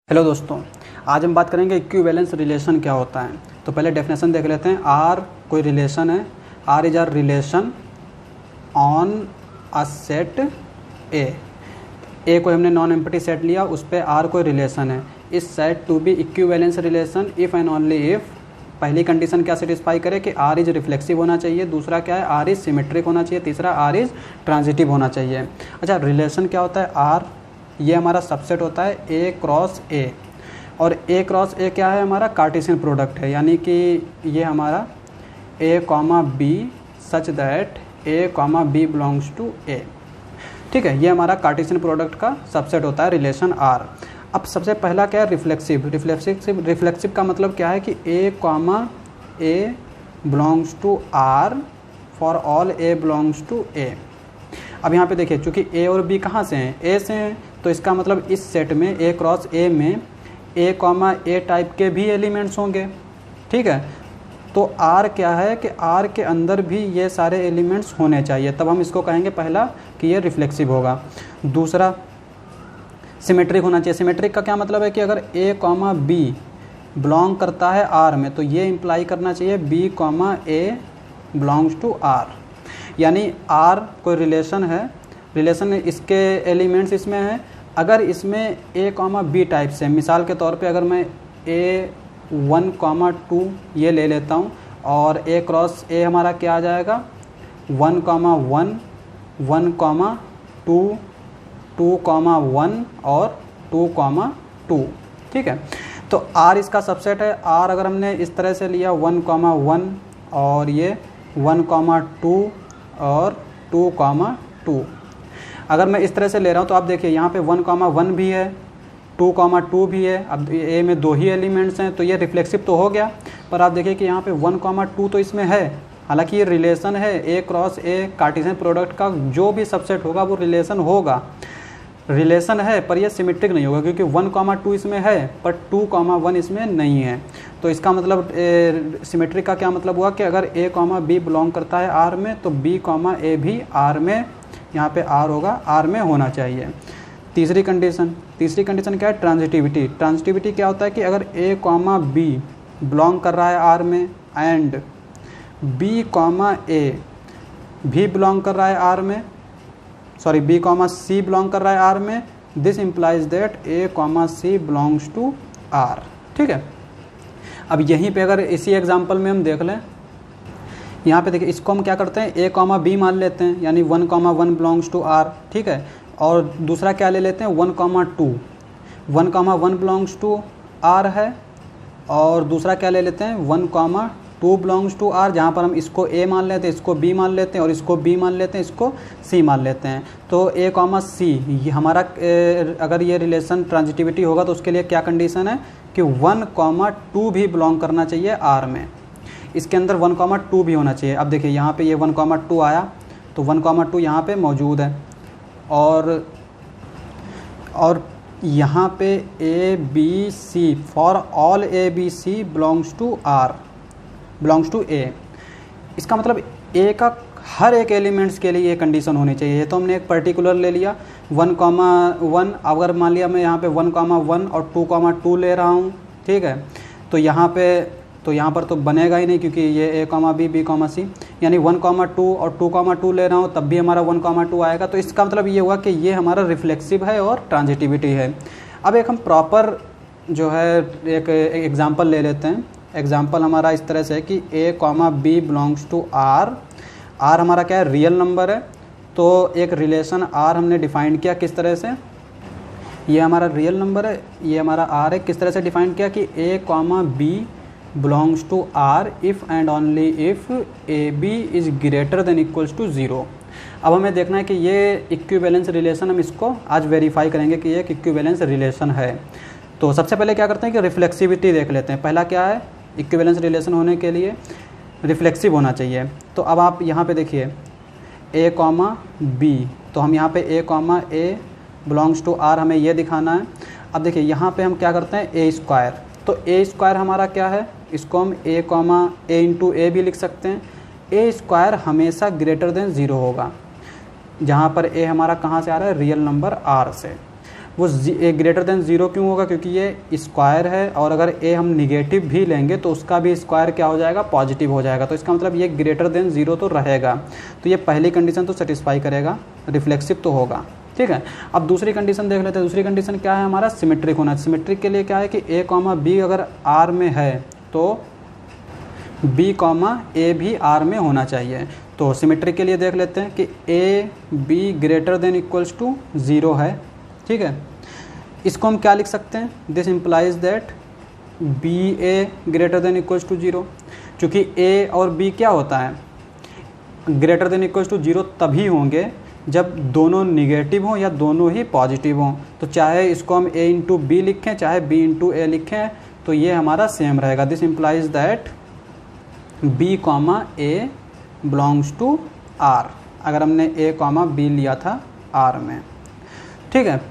Hello दोस्तों, आज हम बात करेंगे इक्विवेलेंस रिलेशन क्या होता है। तो पहले डेफिनेशन देख लेते हैं। आर कोई रिलेशन है। R is R relation on a set A कोई हमने नॉन एम्प्टी सेट लिया, उस पर आर कोई रिलेशन है। इस set to be equivalence relation if and only if पहली कंडीशन क्या सेटिस्फाई करे कि आर इज रिफ्लेक्सिव होना चाहिए, दूसरा क्या है आर इज सिमेट्रिक होना चाहिए, तीसरा आर इज ट्रांजिटिव होना चाहिए। अच्छा, रिलेशन क्या होता है? आर ये हमारा सबसेट होता है ए क्रॉस ए, और ए क्रॉस ए क्या है? हमारा कार्टेशियन प्रोडक्ट है, यानी कि ये हमारा A comma B such that A comma B belongs to A. ठीक है, ये हमारा कार्टेशियन प्रोडक्ट का सबसेट होता है रिलेशन आर। अब सबसे पहला क्या है? रिफ्लेक्सिव। रिफ्लेक्सिव का मतलब क्या है कि A comma A belongs to R for all A belongs to A. अब यहाँ पे देखिए, चूँकि ए और बी कहाँ से हैं? ए से हैं, तो इसका मतलब इस सेट में ए क्रॉस ए में ए कॉमा ए टाइप के भी एलिमेंट्स होंगे। ठीक है, तो आर क्या है कि आर के अंदर भी ये सारे एलिमेंट्स होने चाहिए, तब हम इसको कहेंगे पहला कि ये रिफ्लेक्सिव होगा। दूसरा सिमेट्रिक होना चाहिए। सिमेट्रिक का क्या मतलब है कि अगर ए कॉमा बी बिलोंग करता है आर में, तो ये इम्प्लाई करना चाहिए B comma A belongs to R, यानी आर कोई रिलेशन है, रिलेशन इसके एलिमेंट्स इसमें हैं। अगर इसमें ए कॉमा बी टाइप से, मिसाल के तौर पे अगर मैं ए 1,2 ये ले लेता हूँ, और ए क्रॉस ए हमारा क्या आ जाएगा? 1,1, 1,2, 2,1 और 2,2। ठीक है, तो आर इसका सबसेट है। आर अगर हमने इस तरह से लिया 1,1 और ये 1,2 और 2,2, अगर मैं इस तरह से ले रहा हूँ तो आप देखिए यहाँ पे 1,1 भी है, 2,2 भी है। अब ए में दो ही एलिमेंट्स हैं, तो ये रिफ्लेक्सिव तो हो गया, पर आप देखिए कि यहाँ पे 1,2 तो इसमें है। हालांकि ये रिलेशन है ए क्रॉस ए, कार्टेशियन प्रोडक्ट का जो भी सबसेट होगा वो रिलेशन होगा, रिलेशन है, पर ये सिमेट्रिक नहीं होगा, क्योंकि 1,2 इसमें है पर 2,1 इसमें नहीं है। तो इसका मतलब सिमेट्रिक का क्या मतलब हुआ कि अगर ए कॉमा बी बिलोंग करता है आर में, तो बी कॉमा ए भी आर में, यहाँ पे आर होगा, आर में होना चाहिए। तीसरी कंडीशन क्या है? ट्रांजिटिविटी। ट्रांजिटिविटी क्या होता है कि अगर ए कॉमा बी बिलोंग कर रहा है आर में एंड बी कॉमा ए भी बिलोंग कर रहा है आर में, sorry B comma C belong कर रहा है आर में, this implies that A comma C belongs to R. ठीक है, अब यहीं पे अगर इसी एग्जांपल में हम देख लें, यहाँ पे देखिए, इसको हम क्या करते हैं? ए कॉमा बी मान लेते हैं, यानी 1,1 बिलोंग्स टू आर। ठीक है, और दूसरा क्या ले लेते हैं? 1,2, 1,1 बिलोंग्स टू आर है, और दूसरा क्या ले लेते हैं? 1,2 बिलोंग्स टू आर, जहाँ पर हम इसको ए मान लेते हैं, इसको बी मान लेते हैं, और इसको बी मान लेते हैं, इसको सी मान लेते हैं। तो ए कॉमा सी ये हमारा अगर ये रिलेशन ट्रांजिटिविटी होगा तो उसके लिए क्या कंडीशन है कि 1,2 भी बिलोंग करना चाहिए आर में, इसके अंदर 1,2 भी होना चाहिए। अब देखिए यहाँ पे ये 1,2 आया, तो 1,2 यहाँ पे मौजूद है, और यहाँ पे A B C for all A B C belongs to R, belongs to A. इसका मतलब ए का हर एक एलिमेंट्स के लिए ये कंडीशन होनी चाहिए। तो हमने एक पर्टिकुलर ले लिया 1,1, अगर मान लिया मैं यहाँ पे 1,1 और 2,2 ले रहा हूँ, ठीक है, तो यहाँ पर तो बनेगा ही नहीं, क्योंकि ये ए कॉमा बी, बी कॉमा सी, यानी 1,2 और 2,2 ले रहा हूँ, तब भी हमारा 1,2 आएगा। तो इसका मतलब ये हुआ कि ये हमारा रिफ्लेक्सिव है और ट्रांजिटिविटी है। अब एक हम प्रॉपर जो है एक एग्जांपल ले लेते हैं। एग्जांपल हमारा इस तरह से है कि A comma B belongs to R. R हमारा क्या है? रियल नंबर है। तो एक रिलेशन आर हमने डिफाइन किया किस तरह से? ये हमारा रियल नंबर है, ये हमारा आर है। किस तरह से डिफाइन किया कि A comma B belongs to R if and only if AB is greater than equals to 0। अब हमें देखना है कि ये इक्विवेलेंस रिलेशन, हम इसको आज वेरीफाई करेंगे कि ये एक इक्विवेलेंस रिलेशन है। तो सबसे पहले क्या करते हैं कि रिफ्लेक्सिविटी देख लेते हैं। पहला क्या है? इक्विवेलेंस रिलेशन होने के लिए रिफ्लेक्सिव होना चाहिए। तो अब आप यहाँ पे देखिए ए कॉमा बी, तो हम यहाँ पे A comma A belongs to R हमें ये दिखाना है। अब देखिए यहाँ पे हम क्या करते हैं? ए स्क्वायर। तो ए स्क्वायर हमारा क्या है? इसको हम ए कॉमा ए इंटू ए भी लिख सकते हैं। ए स्क्वायर हमेशा ग्रेटर देन 0 होगा, जहाँ पर ए हमारा कहाँ से आ रहा है? रियल नंबर आर से। वो ग्रेटर देन 0 क्यों होगा, क्योंकि ये स्क्वायर है और अगर ए हम निगेटिव भी लेंगे तो उसका भी स्क्वायर क्या हो जाएगा, पॉजिटिव हो जाएगा। तो इसका मतलब ये ग्रेटर देन 0 तो रहेगा। तो ये पहली कंडीशन तो सेटिस्फाई करेगा, रिफ्लेक्सिव तो होगा, ठीक है। अब दूसरी कंडीशन देख लेते हैं। दूसरी कंडीशन क्या है हमारा, सिमेट्रिक होना। सिमेट्रिक के लिए क्या है कि ए कॉमा बी अगर आर में है तो बी कॉमा ए भी आर में होना चाहिए। तो सिमेट्रिक के लिए देख लेते हैं कि A B greater than equals to 0 है, ठीक है। इसको हम क्या लिख सकते हैं, this implies that B A greater than equals to 0। चूँकि ए और बी क्या होता है, ग्रेटर देन इक्वल्स टू 0 तभी होंगे जब दोनों निगेटिव हों या दोनों ही पॉजिटिव हों। तो चाहे इसको हम ए इंटू बी लिखें चाहे बी इंटू ए लिखें तो ये हमारा सेम रहेगा। This implies that B comma A belongs to R, अगर हमने ए कॉमा बी लिया था आर में, ठीक है।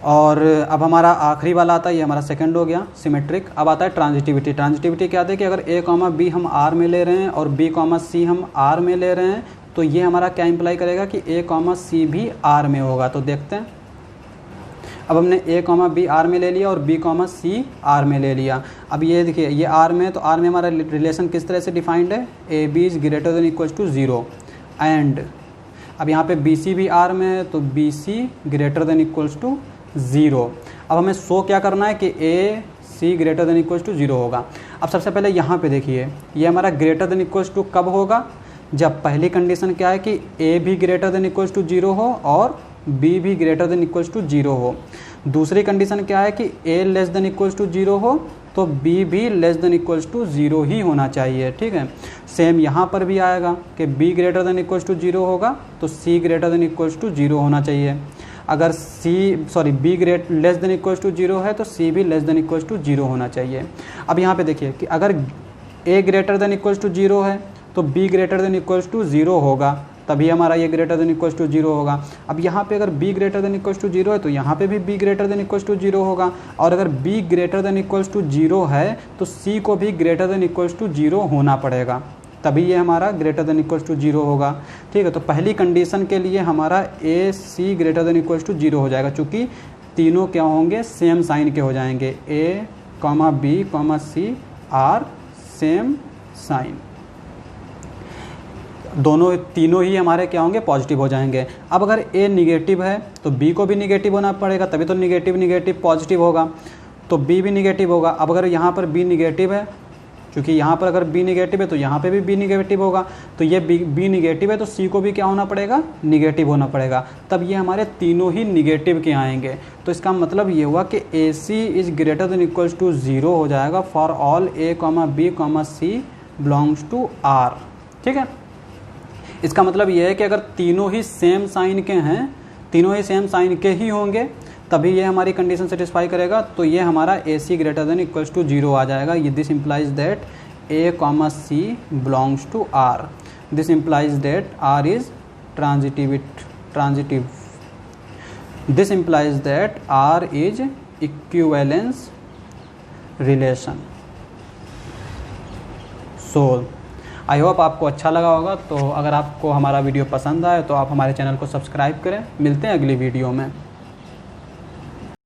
और अब हमारा आखिरी वाला आता है, ये हमारा सेकंड हो गया सिमेट्रिक। अब आता है ट्रांजिटिविटी। ट्रांजिटिविटी क्या है कि अगर ए कॉमा बी हम आर में ले रहे हैं और बी कॉमा सी हम आर में ले रहे हैं तो ये हमारा क्या इंप्लाई करेगा कि ए कॉमा सी भी आर में होगा। तो देखते हैं, अब हमने ए कॉमा बी आर में ले लिया और बी कॉमा सी आर में ले लिया। अब ये देखिए ये आर में है तो आर में हमारा रिलेशन किस तरह से डिफाइंड है, A B is greater than equals to 0 and अब यहाँ पे बी सी भी आर में है तो B C greater than equals to 0। अब हमें शो क्या करना है कि A C greater than equals to 0 होगा। अब सबसे पहले यहाँ पे देखिए ये हमारा ग्रेटर देन इक्वल्स टू कब होगा, जब पहली कंडीशन क्या है कि ए भी ग्रेटर देन इक्वल्स टू 0 हो और बी भी ग्रेटर देन इक्वल्स टू 0 हो। दूसरी कंडीशन क्या है कि ए लेस देन इक्वल्स टू 0 हो तो बी भी लेस देन इक्वल्स टू 0 ही होना चाहिए, ठीक है। सेम यहाँ पर भी आएगा कि B greater than equals to 0 होगा तो C greater than equals to 0 होना चाहिए। अगर B less than equals to 0 है तो सी भी लेस देन इक्वल्स टू 0 होना चाहिए। अब यहाँ पे देखिए कि अगर A greater than equals to 0 है तो B greater than equals to 0 होगा, तभी हमारा ये ग्रेटर देन इक्वल्स टू 0 होगा। अब यहाँ पे अगर b greater than equals to 0 है तो यहाँ पे भी b greater than equals to 0 होगा, और अगर b greater than equals to 0 है तो c को भी ग्रेटर देन इक्वल्स टू 0 होना पड़ेगा, तभी ये हमारा ग्रेटर देन इक्वल्स टू 0 होगा, ठीक है। तो पहली कंडीशन के लिए हमारा a c greater than equals to 0 हो जाएगा, चूँकि तीनों क्या होंगे, सेम साइन के हो जाएंगे। a comma B comma C are same sign, तीनों ही हमारे क्या होंगे, पॉजिटिव हो जाएंगे। अब अगर ए निगेटिव है तो बी को भी निगेटिव होना पड़ेगा, तभी तो निगेटिव निगेटिव पॉजिटिव होगा, तो बी भी निगेटिव होगा। अब अगर यहाँ पर बी निगेटिव है, क्योंकि यहाँ पर अगर बी निगेटिव है तो यहाँ पे भी बी निगेटिव होगा, तो ये बी निगेटिव है तो सी को भी क्या होना पड़ेगा, निगेटिव होना पड़ेगा, तब ये हमारे तीनों ही निगेटिव के आएंगे। तो इसका मतलब ये हुआ कि A C is greater than equals to 0 हो जाएगा for all A comma B comma C belongs to R, ठीक है। इसका मतलब ये है कि अगर तीनों ही सेम साइन के हैं, तीनों ही सेम साइन के ही होंगे, तभी ये हमारी कंडीशन सेटिस्फाई करेगा। तो ये हमारा A C greater than equals to 0 आ जाएगा। ये this implies that A comma C belongs to R, this implies that R is transitive, this implies that R is equivalence relation. So I hope आपको अच्छा लगा होगा। तो अगर आपको हमारा वीडियो पसंद आए तो आप हमारे चैनल को सब्सक्राइब करें। मिलते हैं अगली वीडियो में।